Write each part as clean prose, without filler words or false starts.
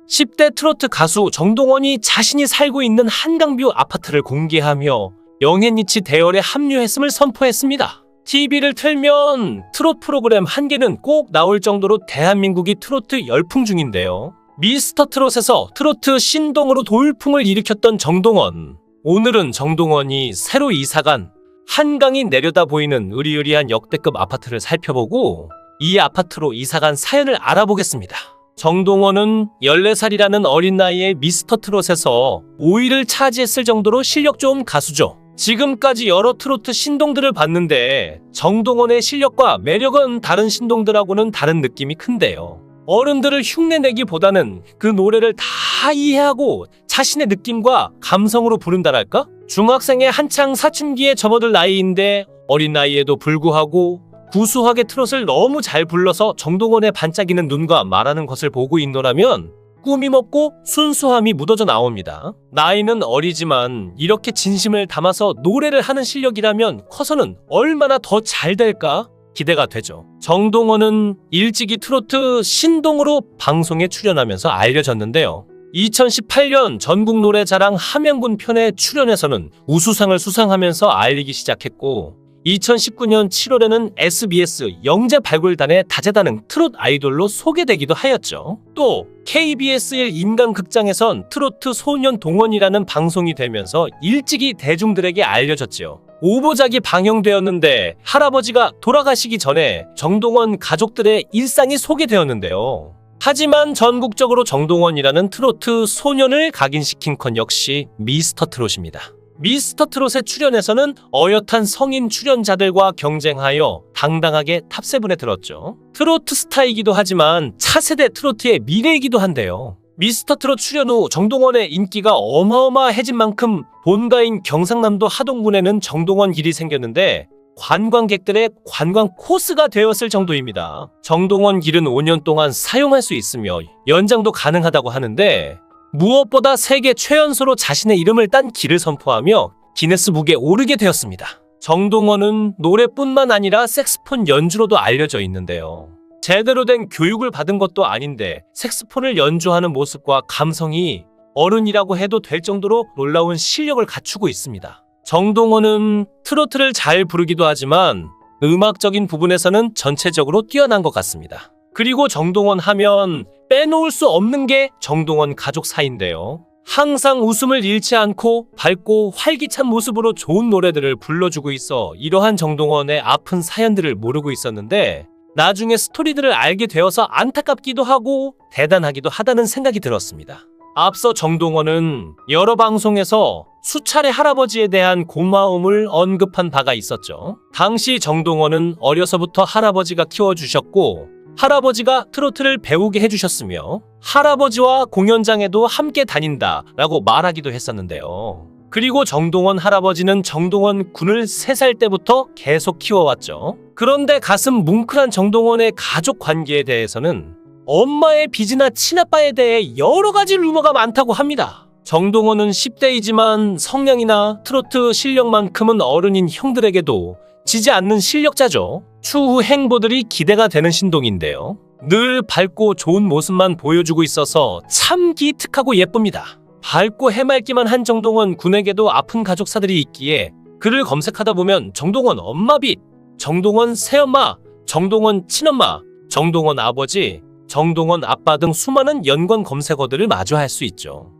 10대 트로트 가수 정동원이 자신이 살고 있는 한강뷰 아파트를 공개하며 영앤리치 대열에 합류했음을 선포했습니다. TV를 틀면 트롯 프로그램 한 개는 꼭 나올 정도로 대한민국이 트로트 열풍 중인데요. 미스터 트롯에서 트로트 신동으로 돌풍을 일으켰던 정동원. 오늘은 정동원이 새로 이사간 한강이 내려다 보이는 으리으리한 역대급 아파트를 살펴보고 이 아파트로 이사간 사연을 알아보겠습니다. 정동원은 14살이라는 어린 나이에 미스터 트롯에서 5위를 차지했을 정도로 실력 좋은 가수죠. 지금까지 여러 트로트 신동들을 봤는데 정동원의 실력과 매력은 다른 신동들하고는 다른 느낌이 큰데요. 어른들을 흉내내기보다는 그 노래를 다 이해하고 자신의 느낌과 감성으로 부른다랄까? 중학생의 한창 사춘기에 접어들 나이인데 어린 나이에도 불구하고 구수하게 트롯을 너무 잘 불러서 정동원의 반짝이는 눈과 말하는 것을 보고 있노라면 꾸밈 없고 순수함이 묻어져 나옵니다. 나이는 어리지만 이렇게 진심을 담아서 노래를 하는 실력이라면 커서는 얼마나 더 잘 될까 기대가 되죠. 정동원은 일찍이 트로트 신동으로 방송에 출연하면서 알려졌는데요. 2018년 전국노래자랑 함양군 편에 출연해서는 우수상을 수상하면서 알리기 시작했고 2019년 7월에는 SBS 영재발굴단의 다재다능 트롯 아이돌로 소개되기도 하였죠. 또 KBS1 인간극장에선 트로트 소년 동원이라는 방송이 되면서 일찍이 대중들에게 알려졌죠. 오보작이 방영되었는데 할아버지가 돌아가시기 전에 정동원 가족들의 일상이 소개되었는데요. 하지만 전국적으로 정동원이라는 트로트 소년을 각인시킨 건 역시 미스터 트롯입니다. 미스터 트롯에 출연해서는 어엿한 성인 출연자들과 경쟁하여 당당하게 탑7에 들었죠. 트로트 스타이기도 하지만 차세대 트로트의 미래이기도 한데요. 미스터 트롯 출연 후 정동원의 인기가 어마어마해진 만큼 본가인 경상남도 하동군에는 정동원 길이 생겼는데 관광객들의 관광 코스가 되었을 정도입니다. 정동원 길은 5년 동안 사용할 수 있으며 연장도 가능하다고 하는데 무엇보다 세계 최연소로 자신의 이름을 딴 길을 선포하며 기네스북에 오르게 되었습니다. 정동원은 노래뿐만 아니라 색스폰 연주로도 알려져 있는데요. 제대로 된 교육을 받은 것도 아닌데 색스폰을 연주하는 모습과 감성이 어른이라고 해도 될 정도로 놀라운 실력을 갖추고 있습니다. 정동원은 트로트를 잘 부르기도 하지만 음악적인 부분에서는 전체적으로 뛰어난 것 같습니다. 그리고 정동원 하면 빼놓을 수 없는 게 정동원 가족 사이인데요. 항상 웃음을 잃지 않고 밝고 활기찬 모습으로 좋은 노래들을 불러주고 있어 이러한 정동원의 아픈 사연들을 모르고 있었는데 나중에 스토리들을 알게 되어서 안타깝기도 하고 대단하기도 하다는 생각이 들었습니다. 앞서 정동원은 여러 방송에서 수차례 할아버지에 대한 고마움을 언급한 바가 있었죠. 당시 정동원은 어려서부터 할아버지가 키워주셨고 할아버지가 트로트를 배우게 해주셨으며 할아버지와 공연장에도 함께 다닌다라고 말하기도 했었는데요. 그리고 정동원 할아버지는 정동원 군을 3살 때부터 계속 키워왔죠. 그런데 가슴 뭉클한 정동원의 가족 관계에 대해서는 엄마의 빚이나 친아빠에 대해 여러 가지 루머가 많다고 합니다. 정동원은 10대이지만 성량이나 트로트 실력만큼은 어른인 형들에게도 지지 않는 실력자죠. 추후 행보들이 기대가 되는 신동인데요. 늘 밝고 좋은 모습만 보여주고 있어서 참 기특하고 예쁩니다. 밝고 해맑기만 한 정동원 군에게도 아픈 가족사들이 있기에 그를 검색하다 보면 정동원 엄마빛, 정동원 새엄마, 정동원 친엄마, 정동원 아버지, 정동원 아빠 등 수많은 연관 검색어들을 마주할 수 있죠.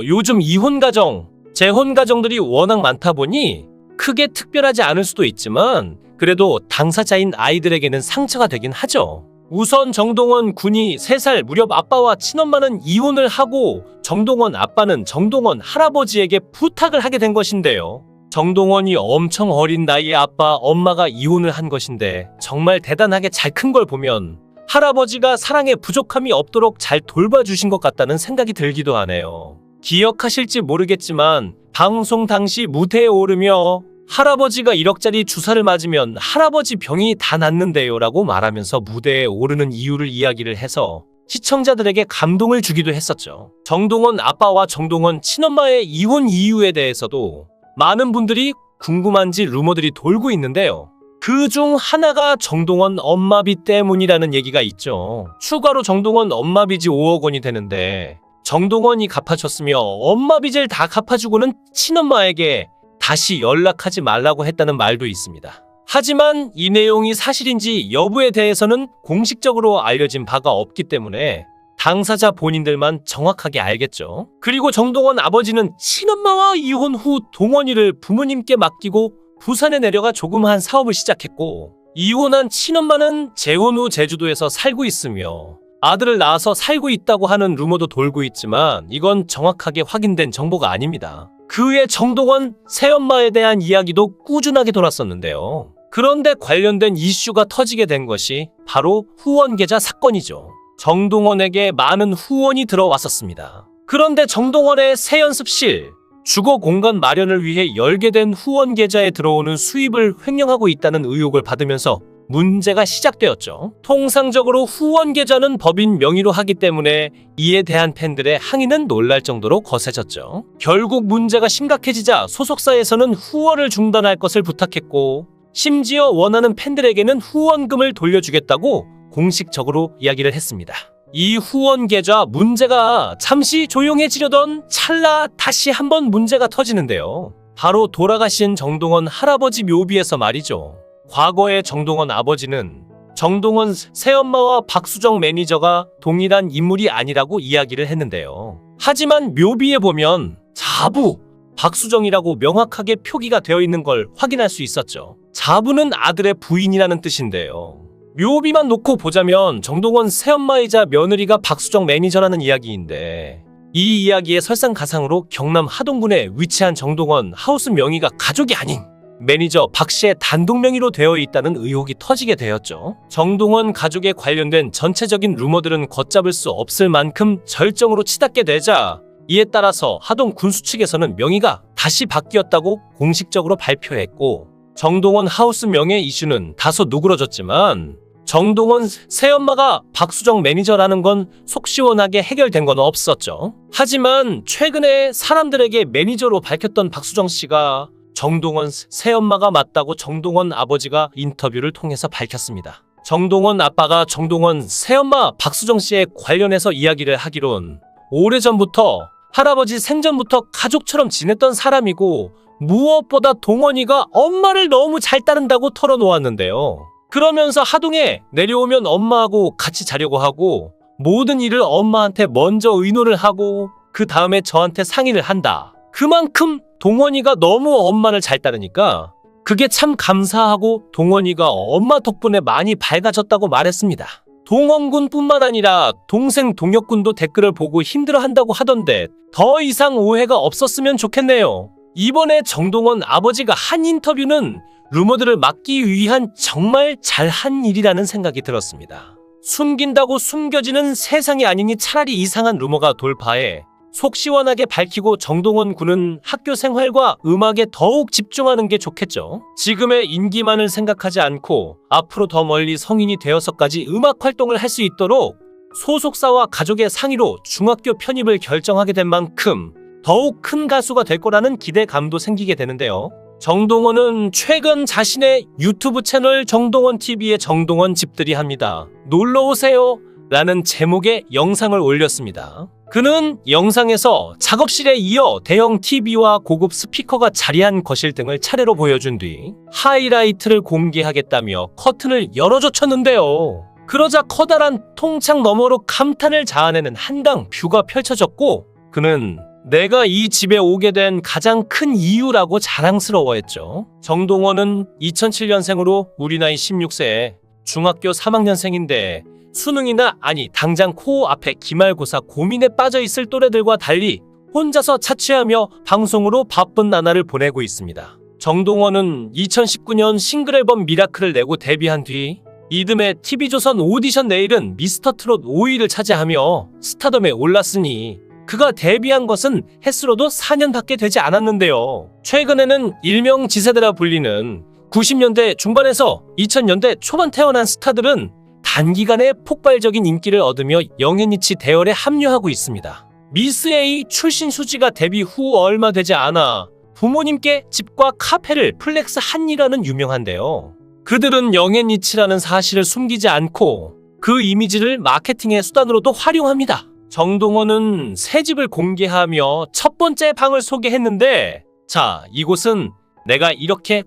요즘 이혼 가정, 재혼 가정들이 워낙 많다 보니 크게 특별하지 않을 수도 있지만 그래도 당사자인 아이들에게는 상처가 되긴 하죠. 우선 정동원 군이 3살 무렵 아빠와 친엄마는 이혼을 하고 정동원 아빠는 정동원 할아버지에게 부탁을 하게 된 것인데요. 정동원이 엄청 어린 나이에 아빠, 엄마가 이혼을 한 것인데 정말 대단하게 잘 큰 걸 보면 할아버지가 사랑에 부족함이 없도록 잘 돌봐주신 것 같다는 생각이 들기도 하네요. 기억하실지 모르겠지만 방송 당시 무대에 오르며 할아버지가 1억짜리 주사를 맞으면 할아버지 병이 다 낫는데요 라고 말하면서 무대에 오르는 이유를 이야기를 해서 시청자들에게 감동을 주기도 했었죠. 정동원 아빠와 정동원 친엄마의 이혼 이유에 대해서도 많은 분들이 궁금한지 루머들이 돌고 있는데요. 그 중 하나가 정동원 엄마비 때문이라는 얘기가 있죠. 추가로 정동원 엄마빚이 5억 원이 되는데 정동원이 갚아줬으며 엄마 빚을 다 갚아주고는 친엄마에게 다시 연락하지 말라고 했다는 말도 있습니다. 하지만 이 내용이 사실인지 여부에 대해서는 공식적으로 알려진 바가 없기 때문에 당사자 본인들만 정확하게 알겠죠. 그리고 정동원 아버지는 친엄마와 이혼 후 동원이를 부모님께 맡기고 부산에 내려가 조그마한 사업을 시작했고, 이혼한 친엄마는 재혼 후 제주도에서 살고 있으며 아들을 낳아서 살고 있다고 하는 루머도 돌고 있지만 이건 정확하게 확인된 정보가 아닙니다. 그 후에 정동원 새엄마에 대한 이야기도 꾸준하게 돌았었는데요. 그런데 관련된 이슈가 터지게 된 것이 바로 후원 계좌 사건이죠. 정동원에게 많은 후원이 들어왔었습니다. 그런데 정동원의 새 연습실, 주거 공간 마련을 위해 열게 된 후원 계좌에 들어오는 수입을 횡령하고 있다는 의혹을 받으면서 문제가 시작되었죠. 통상적으로 후원 계좌는 법인 명의로 하기 때문에 이에 대한 팬들의 항의는 놀랄 정도로 거세졌죠. 결국 문제가 심각해지자 소속사에서는 후원을 중단할 것을 부탁했고, 심지어 원하는 팬들에게는 후원금을 돌려주겠다고 공식적으로 이야기를 했습니다. 이 후원 계좌 문제가 잠시 조용해지려던 찰나 다시 한번 문제가 터지는데요. 바로 돌아가신 정동원 할아버지 묘비에서 말이죠. 과거의 정동원 아버지는 정동원 새엄마와 박수정 매니저가 동일한 인물이 아니라고 이야기를 했는데요. 하지만 묘비에 보면 자부, 박수정이라고 명확하게 표기가 되어 있는 걸 확인할 수 있었죠. 자부는 아들의 부인이라는 뜻인데요. 묘비만 놓고 보자면 정동원 새엄마이자 며느리가 박수정 매니저라는 이야기인데, 이 이야기의 설상가상으로 경남 하동군에 위치한 정동원 하우스 명의가 가족이 아닌 매니저 박 씨의 단독 명의로 되어 있다는 의혹이 터지게 되었죠. 정동원 가족에 관련된 전체적인 루머들은 걷잡을 수 없을 만큼 절정으로 치닫게 되자, 이에 따라서 하동 군수 측에서는 명의가 다시 바뀌었다고 공식적으로 발표했고, 정동원 하우스 명예 이슈는 다소 누그러졌지만 정동원 새엄마가 박수정 매니저라는 건 속 시원하게 해결된 건 없었죠. 하지만 최근에 사람들에게 매니저로 밝혔던 박수정 씨가 정동원 새엄마가 맞다고 정동원 아버지가 인터뷰를 통해서 밝혔습니다. 정동원 아빠가 정동원 새엄마 박수정 씨에 관련해서 이야기를 하기론 오래전부터 할아버지 생전부터 가족처럼 지냈던 사람이고, 무엇보다 동원이가 엄마를 너무 잘 따른다고 털어놓았는데요. 그러면서 하동에 내려오면 엄마하고 같이 자려고 하고, 모든 일을 엄마한테 먼저 의논을 하고 그 다음에 저한테 상의를 한다. 그만큼 동원이가 너무 엄마를 잘 따르니까 그게 참 감사하고 동원이가 엄마 덕분에 많이 밝아졌다고 말했습니다. 동원군뿐만 아니라 동생 동혁군도 댓글을 보고 힘들어한다고 하던데 더 이상 오해가 없었으면 좋겠네요. 이번에 정동원 아버지가 한 인터뷰는 루머들을 막기 위한 정말 잘한 일이라는 생각이 들었습니다. 숨긴다고 숨겨지는 세상이 아니니 차라리 이상한 루머가 돌파해 속 시원하게 밝히고 정동원 군은 학교 생활과 음악에 더욱 집중하는 게 좋겠죠. 지금의 인기만을 생각하지 않고 앞으로 더 멀리 성인이 되어서까지 음악 활동을 할 수 있도록 소속사와 가족의 상의로 중학교 편입을 결정하게 된 만큼 더욱 큰 가수가 될 거라는 기대감도 생기게 되는데요. 정동원은 최근 자신의 유튜브 채널 정동원TV에 정동원 집들이 합니다. 놀러오세요 라는 제목의 영상을 올렸습니다. 그는 영상에서 작업실에 이어 대형 TV와 고급 스피커가 자리한 거실 등을 차례로 보여준 뒤 하이라이트를 공개하겠다며 커튼을 열어젖혔는데요. 그러자 커다란 통창 너머로 감탄을 자아내는 한강 뷰가 펼쳐졌고, 그는 내가 이 집에 오게 된 가장 큰 이유라고 자랑스러워했죠. 정동원은 2007년생으로 우리 나이 16세에 중학교 3학년생인데 수능이나 아니 당장 코앞에 기말고사 고민에 빠져 있을 또래들과 달리 혼자서 자취하며 방송으로 바쁜 나날을 보내고 있습니다. 정동원은 2019년 싱글 앨범 미라클을 내고 데뷔한 뒤 이듬해 TV조선 오디션 내일은 미스터트롯 5위를 차지하며 스타덤에 올랐으니 그가 데뷔한 것은 햇수로도 4년밖에 되지 않았는데요. 최근에는 일명 지세대라 불리는 90년대 중반에서 2000년대 초반 태어난 스타들은 단기간에 폭발적인 인기를 얻으며 영앤리치 대열에 합류하고 있습니다. 미스 A 출신 수지가 데뷔 후 얼마 되지 않아 부모님께 집과 카페를 플렉스한이라는 유명한데요. 그들은 영앤리치라는 사실을 숨기지 않고 그 이미지를 마케팅의 수단으로도 활용합니다. 정동원은 새 집을 공개하며 첫 번째 방을 소개했는데, 자, 이곳은 내가 이렇게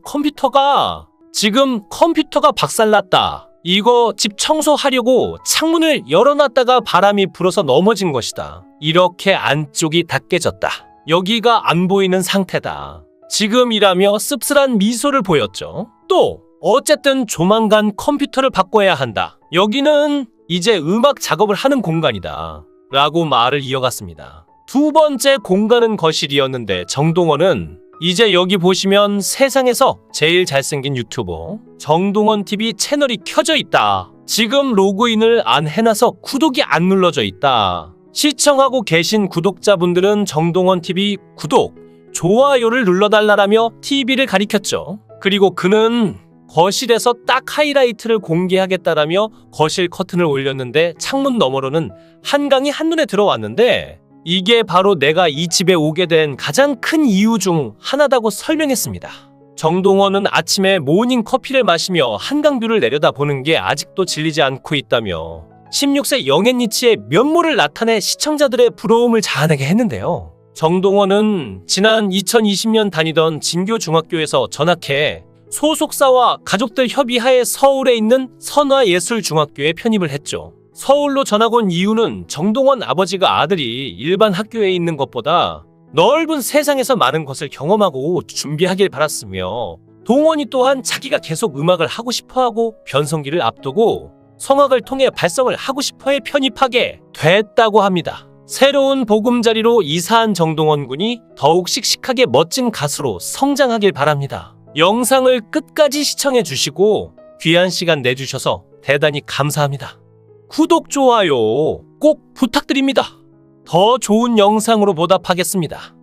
지금 컴퓨터가 박살났다. 이거 집 청소하려고 창문을 열어놨다가 바람이 불어서 넘어진 것이다. 이렇게 안쪽이 다 깨졌다. 여기가 안 보이는 상태다. 지금이라며 씁쓸한 미소를 보였죠. 또 어쨌든 조만간 컴퓨터를 바꿔야 한다. 여기는 이제 음악 작업을 하는 공간이다. 라고 말을 이어갔습니다. 두 번째 공간은 거실이었는데 정동원은 이제 여기 보시면 세상에서 제일 잘생긴 유튜버 정동원 TV 채널이 켜져 있다. 지금 로그인을 안 해놔서 구독이 안 눌러져 있다. 시청하고 계신 구독자분들은 정동원 TV 구독, 좋아요를 눌러달라라며 TV를 가리켰죠. 그리고 그는 거실에서 딱 하이라이트를 공개하겠다라며 거실 커튼을 올렸는데 창문 너머로는 한강이 한눈에 들어왔는데 이게 바로 내가 이 집에 오게 된 가장 큰 이유 중 하나다고 설명했습니다. 정동원은 아침에 모닝 커피를 마시며 한강뷰를 내려다보는 게 아직도 질리지 않고 있다며 16세 영앤리치의 면모를 나타내 시청자들의 부러움을 자아내게 했는데요. 정동원은 지난 2020년 다니던 진교중학교에서 전학해 소속사와 가족들 협의하에 서울에 있는 선화예술중학교에 편입을 했죠. 서울로 전학 온 이유는 정동원 아버지가 아들이 일반 학교에 있는 것보다 넓은 세상에서 많은 것을 경험하고 준비하길 바랐으며 동원이 또한 자기가 계속 음악을 하고 싶어하고 변성기를 앞두고 성악을 통해 발성을 하고 싶어해 편입하게 됐다고 합니다. 새로운 보금자리로 이사한 정동원 군이 더욱 씩씩하게 멋진 가수로 성장하길 바랍니다. 영상을 끝까지 시청해 주시고 귀한 시간 내주셔서 대단히 감사합니다. 구독, 좋아요 꼭 부탁드립니다. 더 좋은 영상으로 보답하겠습니다.